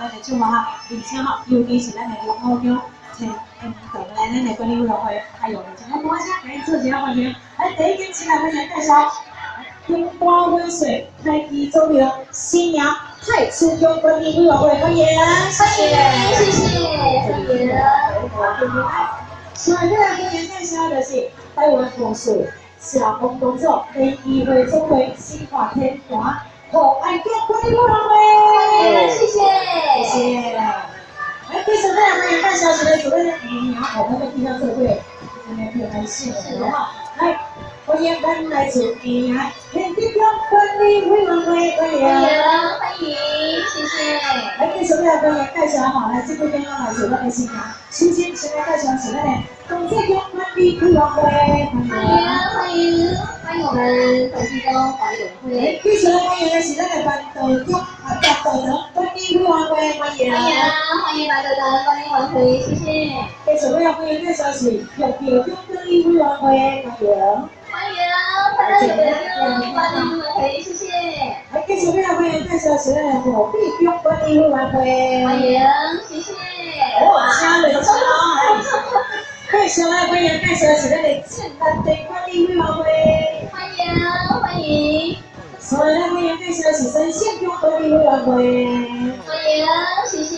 咱的祝福哈，并且哈，尤其是咱的龙虎桥前来咱的管理委员会，还有整个国家来做一下欢迎。来第一件请来欢迎介绍，金瓜温水开基周流新娘太初宫管理委员会欢迎，谢谢，欢迎。所以今日欢迎介绍的是台湾风水社工工作联谊会总会新华天华和爱家管理委员会，谢谢。来，第三个欢迎介绍是来自咱的姨娘，我们的地方社会，今天很开心的哈，来。欢迎咱来自宜兰天地乡管理委员会，欢迎，谢谢。来，继续来欢迎介绍哈，来这边来自咱的新娘，首先先来介绍是咱的同济乡管理委员会，欢迎我们同济乡管理委员会。继续来欢迎的是咱的板道乡管理委员会，欢迎板道乡管理委员会，谢谢。继续来欢迎介绍是玉桥乡管理委员会，欢迎。谢谢。来，继续来欢迎介绍是咱的火壁乡管理委员会，谢谢。家人亲啊！介绍来欢迎介绍是咱的建南地管理委员会，欢迎。所以来欢迎介绍是咱县乡管理委员会，谢谢。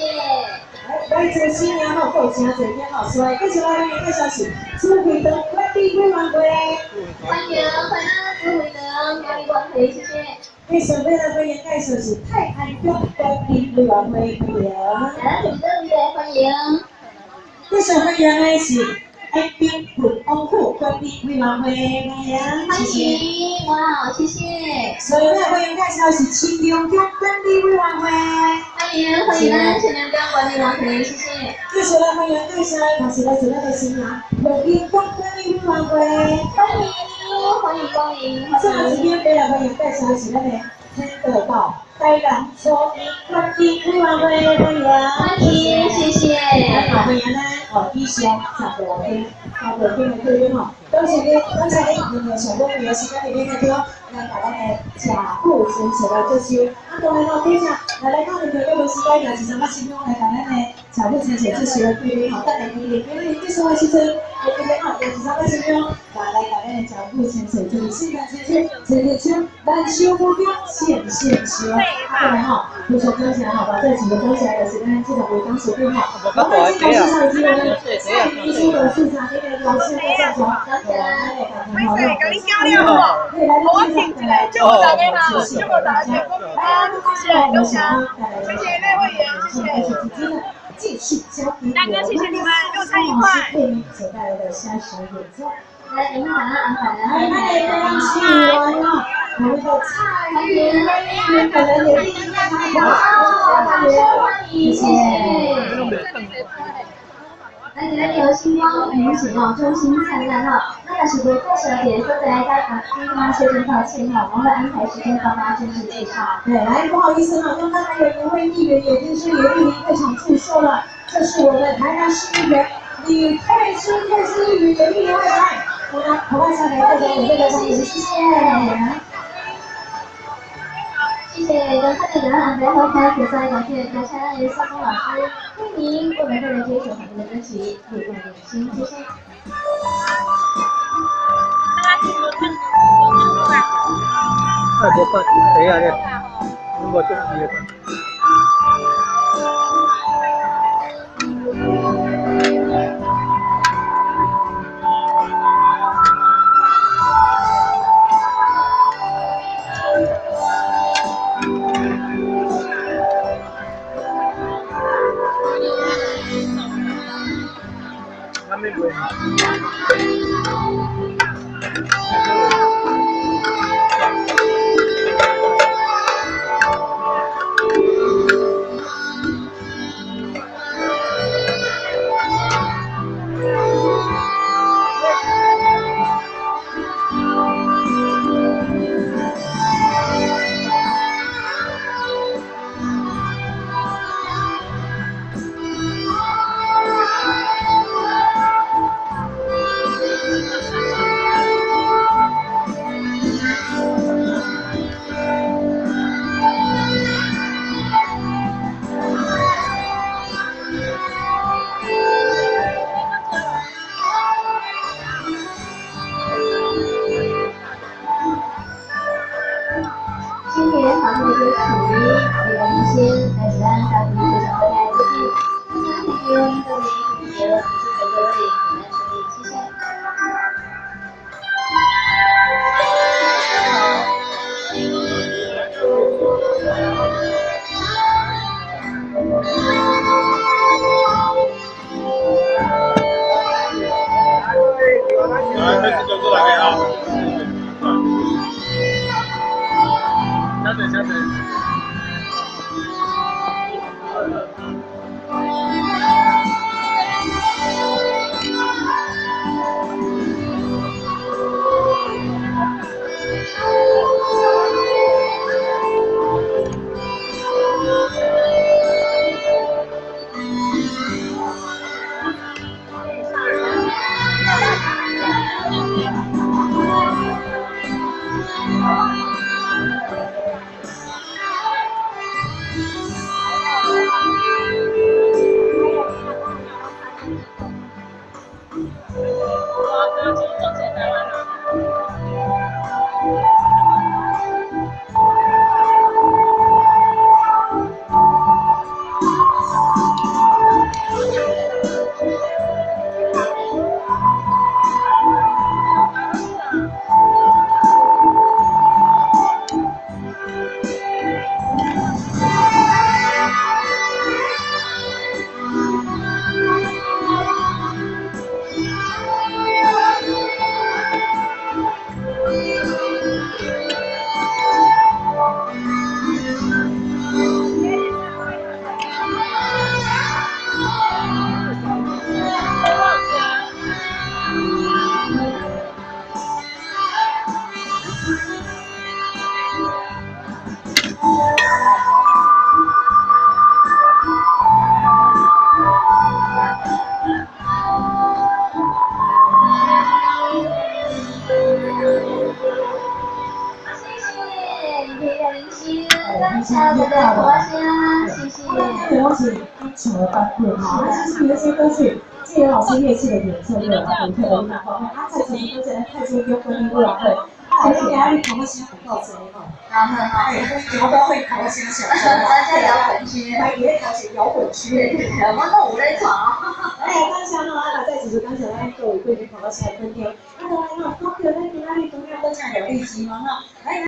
来自新娘吼，有真侪点吼，所以继续来欢迎介绍是朱慧德管理委员会，欢迎朱慧德管理委员会，谢谢。继续来欢迎介绍是泰安乡管理委员会，欢迎。继续欢迎的是安滨普丰富管理委员会，欢迎，哇，谢谢。所以欢迎介绍是清凉乡管理委员会，欢迎咱清凉乡管理委员会，谢谢。继续来欢迎介绍的是来自咱的新娘乐英乡管理委员会，欢迎光临。最后一边来欢迎介绍的是咱的天德岛台南初一管理委员会，欢迎，谢谢。欢迎咱以上15天的队员吼，都是你刚才你们上半的时间里面的对，来把咱的食补先出来做收，当然吼，等下来到你们有没时间，也是什么情况来把咱的食补先出做收对哩吼，等下你结束的时阵，这边吼就是什么情况，来把咱的食补先出就是现在先咱收补标现收，当然吼，非常感谢吼，把这几个感谢的是咱这个维港水对吼，我们今天市场机会。蔡秘书的市场这个老师在上场，没事，跟你交流哦。我请进来，就我打给他，就我打给他。谢谢，刘翔，谢谢那位员，谢谢。继续交给大哥，谢谢你们，用餐愉快。为您所带来的下首演奏。来，你们把它安排了。非常喜欢哦。我们的蔡秘书本人也是在场，欢迎，谢谢。咱有星光美景哦，中心灿烂哦。那但是不过小姐说在刚学生道歉哈，我们会安排时间帮大家正式介绍。对，来不好意思哈，刚刚还有一位议员，也就是刘玉玲会场祝寿了，这是我们台南市议员李佩芝议员刘玉玲会来，我们口外下来大家有这个欢迎，谢谢。谢谢刚才的安排和开比赛，感谢大家的校工老师为您为我们带来这一首好听的歌曲《路过点心》，谢谢。快播放，谁呀？这，我就是这个。还没录。我是唱的版本哈，其实有些歌曲，既有老师乐器的演奏，也有独特的那方面。啊，在这首歌真的太出优跟你晚会，而且压力同个心很够谁哦。然后哎，摇都会头先小声，大家摇滚区，还以为他是摇滚区。我都有在闯。哎，刚才呢，在此刚才咱各位贵宾朋友才分享，啊，当然呢，发表咱今仔日中央都讲疗愈机嘛哈，哎。